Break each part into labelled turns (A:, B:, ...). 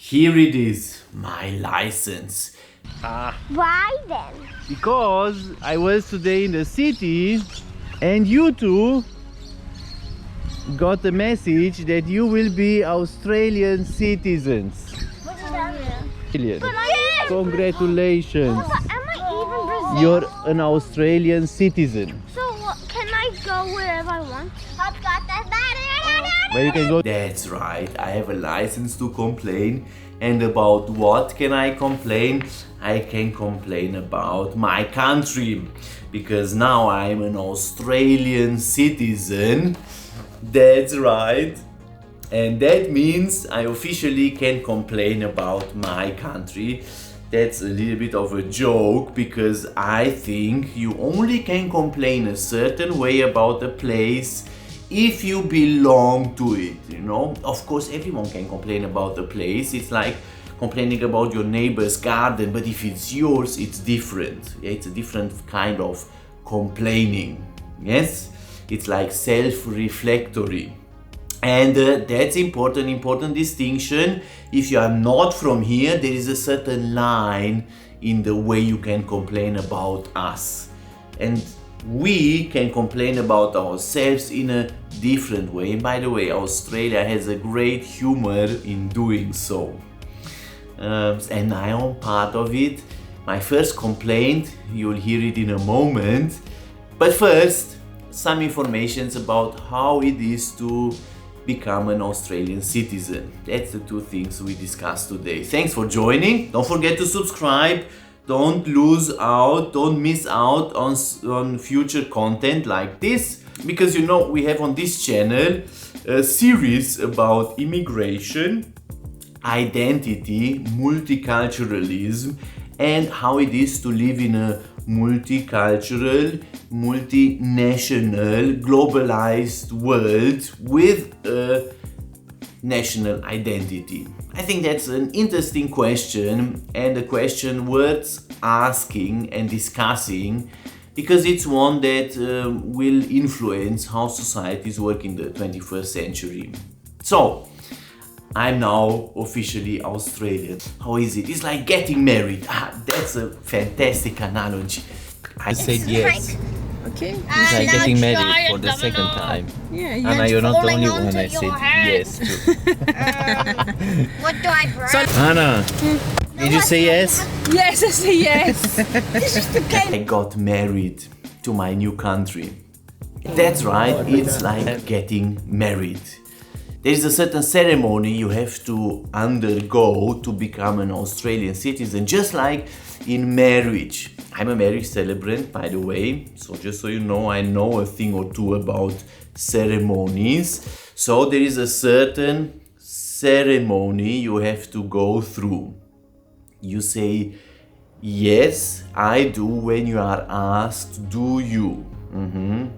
A: Here it is, my license.
B: Why then?
A: Because I was today in the city and you two got a message that you will be Australian citizens.
B: What does that mean?
A: Australian.
B: But I
A: Congratulations.
B: am I even Brazilian?
A: You're an Australian citizen.
B: So can I go wherever I want?
A: Where you can go. That's right, I have a license to complain. And about what can I complain? I can complain about my country. Because now I'm an Australian citizen. That's right. And that means I officially can complain about my country. That's a little bit of a joke because I think you only can complain a certain way about a place if you belong to it, you know. Of course, everyone can complain about the place. It's like complaining about your neighbor's garden, but if it's yours, it's different. Yeah, it's a different kind of complaining. Yes, it's like self-reflectory. And that's important distinction. If you are not from here, there is a certain line in the way you can complain about us. And we can complain about ourselves in a different way. And by the way, Australia has a great humor in doing so. And I am part of it. My first complaint, you'll hear it in a moment. But first, some information about how it is to become an Australian citizen. That's the two things we discussed today. Thanks for joining. Don't forget to subscribe. Don't lose out, don't miss out on future content like this, because you know we have on this channel a series about immigration, identity, multiculturalism, and how it is to live in a multicultural, multinational, globalized world with a national identity. I think that's an interesting question and a question worth asking and discussing because it's one that will influence how societies work in the 21st century. So, I'm now officially Australian. How is it? It's like getting married. That's a fantastic analogy.
C: I said yes.
D: Okay.
C: It's like getting married for the second time.
D: Yeah,
C: Anna, you're not the only one I
B: onto
C: said
B: your hand.
C: yes to.
B: What do I bring?
A: Anna, did you say yes?
D: Yes, I say yes.
A: I got married to my new country. That's right, it's like getting married. There is a certain ceremony you have to undergo to become an Australian citizen, just like in marriage. I'm a marriage celebrant, by the way, so just so you know, I know a thing or two about ceremonies. So there is a certain ceremony you have to go through. You say, yes, I do, when you are asked, do you?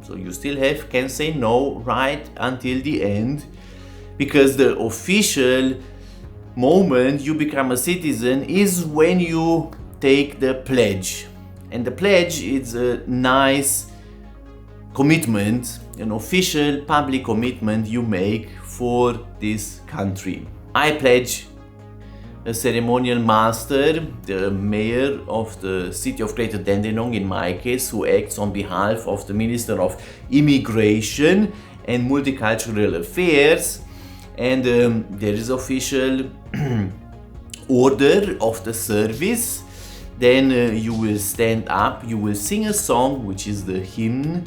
A: So you still can say no right until the end, because the official moment you become a citizen is when you take the pledge. And the pledge is a nice commitment, an official public commitment you make for this country. I pledge a ceremonial master, the mayor of the city of Greater Dandenong in my case, who acts on behalf of the Minister of Immigration and Multicultural Affairs. And there is official order of the service. Then you will stand up, you will sing a song, which is the hymn,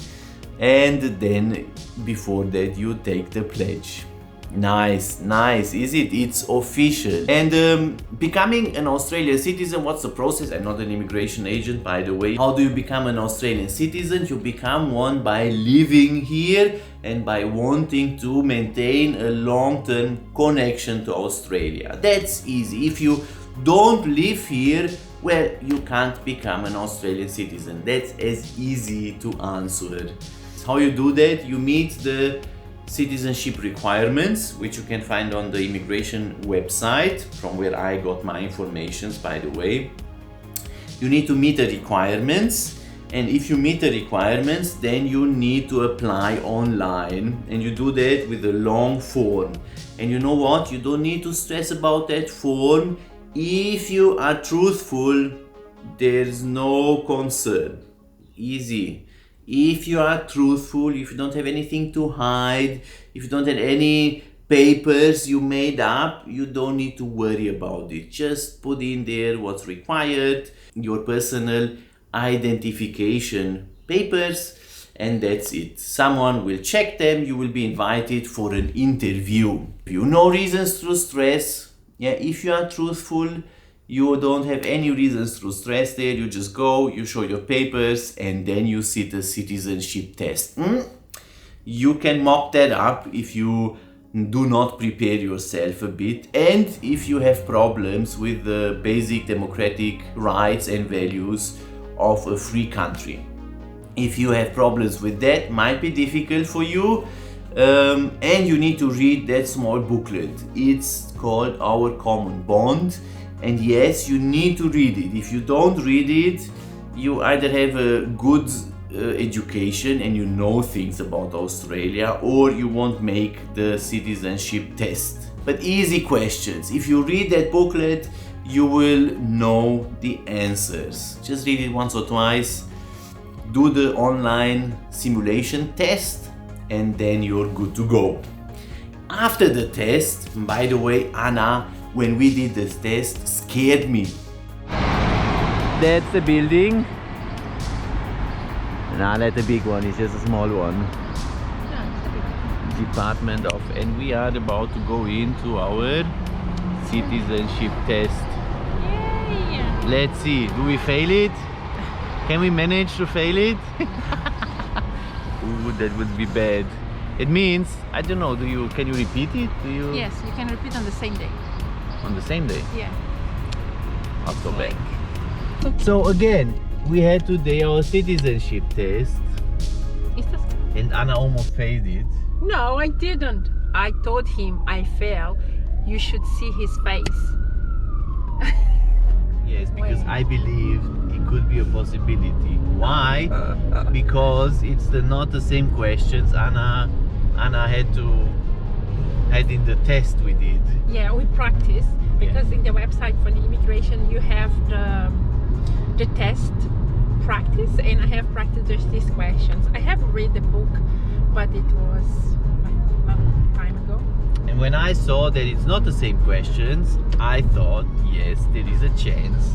A: and then before that you take the pledge. Nice, is it? It's official. And becoming an Australian citizen, what's the process? I'm not an immigration agent, by the way. How do you become an Australian citizen? You become one by living here and by wanting to maintain a long-term connection to Australia. That's easy. If you don't live here, well, you can't become an Australian citizen. That's as easy to answer. How you do that? You meet the citizenship requirements, which you can find on the immigration website, from where I got my information, by the way. You need to meet the requirements, And if you meet the requirements, then you need to apply online, and you do that with a long form. And you know what? You don't need to stress about that form. If you are truthful, there's no concern. Easy. If you are truthful, if you don't have anything to hide, if you don't have any papers you made up, you don't need to worry about it. Just put in there what's required, your personal identification papers, and that's it. Someone will check them, you will be invited for an interview. No reasons to stress. Yeah, if you are truthful, you don't have any reasons to stress there. You just go, you show your papers, and then you sit a citizenship test. You can mock that up if you do not prepare yourself a bit, and if you have problems with the basic democratic rights and values of a free country. If you have problems with that, might be difficult for you, and you need to read that small booklet. It's called Our Common Bond, and yes, you need to read it. If you don't read it, you either have a good education and you know things about Australia, or you won't make the citizenship test. But easy questions. If you read that booklet, you will know the answers. Just read it once or twice, do the online simulation test, and then you're good to go. After the test, by the way, Anna, when we did the test, scared me. That's the building. Nah, that's a big one, it's just a small one. Department of, and we are about to go into our citizenship test.
D: Yay!
A: Let's see, do we fail it? Can we manage to fail it? Ooh, that would be bad. It means, I don't know, can you repeat it?
D: Yes, you can repeat on the same day.
A: On the same day?
D: Yeah.
A: Not so bad. So again, we had today our citizenship test,
D: Is this...
A: and Anna almost failed it.
D: No, I didn't. I told him I failed. You should see his face.
A: Yes, because
D: Wait.
A: I believe it could be a possibility. Why? Because it's not the same questions Anna had in the test we did.
D: Yeah, we practice because in the website for the immigration you have the test practice, and I have practiced just these questions. I have read the book, but it was a long time ago.
A: And when I saw that it's not the same questions, I thought, yes, there is a chance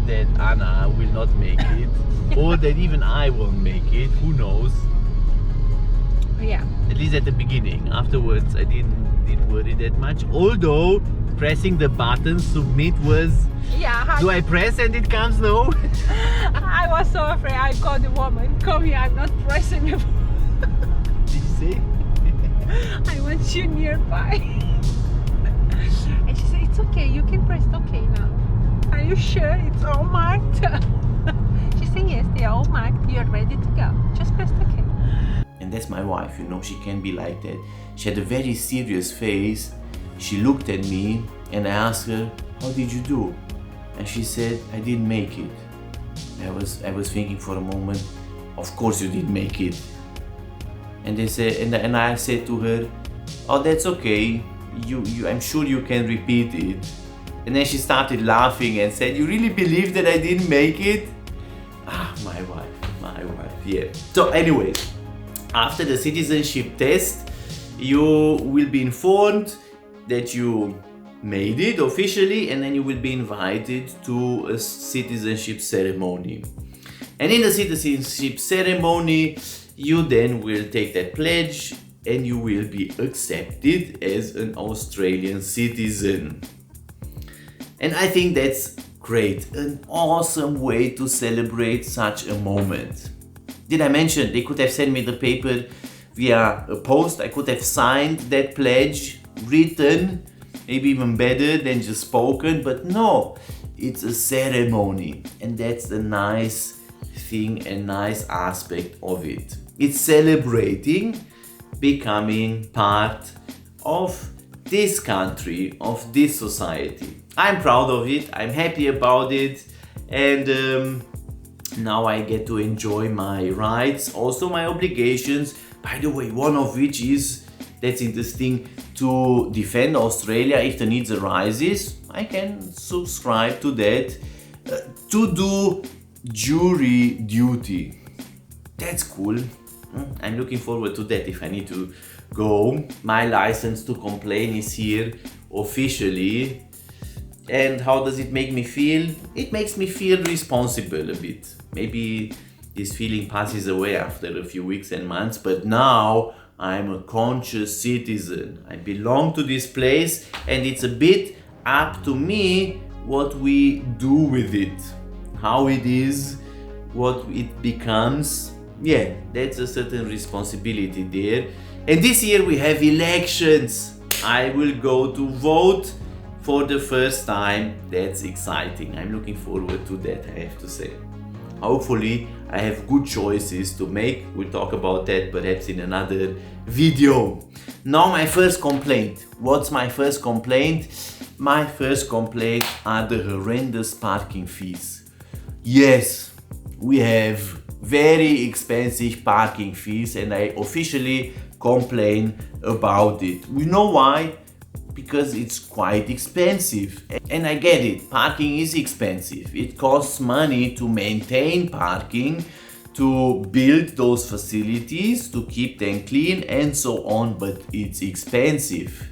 A: that Anna will not make it, or that even I won't make it. Who knows?
D: Yeah.
A: At least at the beginning. Afterwards, I didn't worry that much. Although pressing the button submit was.
D: Yeah.
A: Do I press and it comes no?
D: I was so afraid. I called the woman. Come here. I'm not pressing the button.
A: Did you say?
D: I want you nearby. And she said, it's okay, you can press okay now. Are you sure it's all marked? She said, yes, they are all marked. You're ready to go. Just press okay.
A: And that's my wife, you know, she can be like that. She had a very serious face. She looked at me and I asked her, how did you do? And she said, I didn't make it. I was thinking for a moment, of course you didn't make it. And they said, and I said to her, oh, that's okay. I'm sure you can repeat it. And then she started laughing and said, you really believe that I didn't make it? Ah, my wife, yeah. So anyways, after the citizenship test, you will be informed that you made it officially, and then you will be invited to a citizenship ceremony. And in the citizenship ceremony, you then will take that pledge and you will be accepted as an Australian citizen. And I think that's great, an awesome way to celebrate such a moment. Did I mention they could have sent me the paper via a post? I could have signed that pledge, written, maybe even better than just spoken, but no, it's a ceremony, and that's the nice thing and nice aspect of it. It's celebrating becoming part of this country, of this society. I'm proud of it, I'm happy about it, and Now I get to enjoy my rights, also my obligations. By the way, one of which is, that's interesting, to defend Australia if the needs arises. I can subscribe to that. To do jury duty. That's cool. I'm looking forward to that if I need to go. My license to complain is here officially. And how does it make me feel? It makes me feel responsible a bit. Maybe this feeling passes away after a few weeks and months, but now I'm a conscious citizen. I belong to this place, and it's a bit up to me what we do with it. How it is, what it becomes. Yeah, that's a certain responsibility there. And this year we have elections. I will go to vote for the first time. That's exciting. I'm looking forward to that, I have to say. Hopefully I have good choices to make. We'll talk about that perhaps in another video. Now my first complaint. What's my first complaint? My first complaint are the horrendous parking fees. Yes, we have very expensive parking fees, and I officially complain about it. We know why? Because it's quite expensive. And I get it, parking is expensive. It costs money to maintain parking, to build those facilities, to keep them clean and so on, but it's expensive.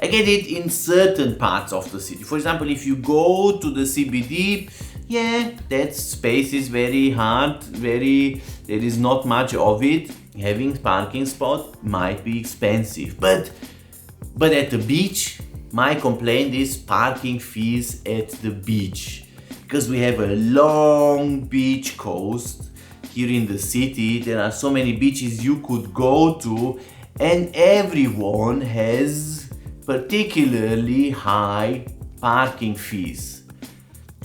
A: I get it in certain parts of the city. For example, if you go to the CBD, yeah, that space is very hard, there is not much of it. Having parking spot might be expensive, but at the beach, my complaint is parking fees at the beach. Because we have a long beach coast here in the city. There are so many beaches you could go to, and everyone has particularly high parking fees.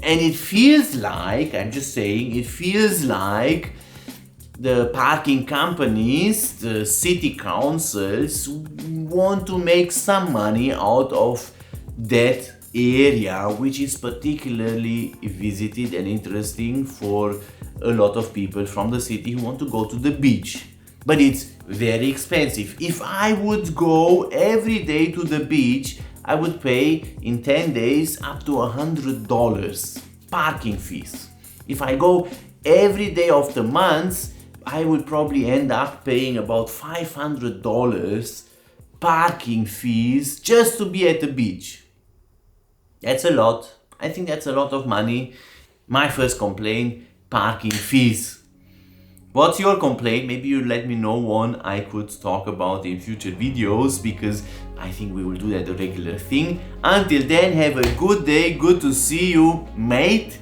A: And it feels like, I'm just saying, it feels like the parking companies, the city councils, want to make some money out of that area, which is particularly visited and interesting for a lot of people from the city who want to go to the beach. But it's very expensive. If I would go every day to the beach, I would pay in 10 days up to $100 parking fees. If I go every day of the month, I would probably end up paying about $500 parking fees just to be at the beach. That's a lot. I think that's a lot of money. My first complaint, parking fees. What's your complaint? Maybe you let me know one I could talk about in future videos, because I think we will do that a regular thing. Until then, have a good day. Good to see you, mate.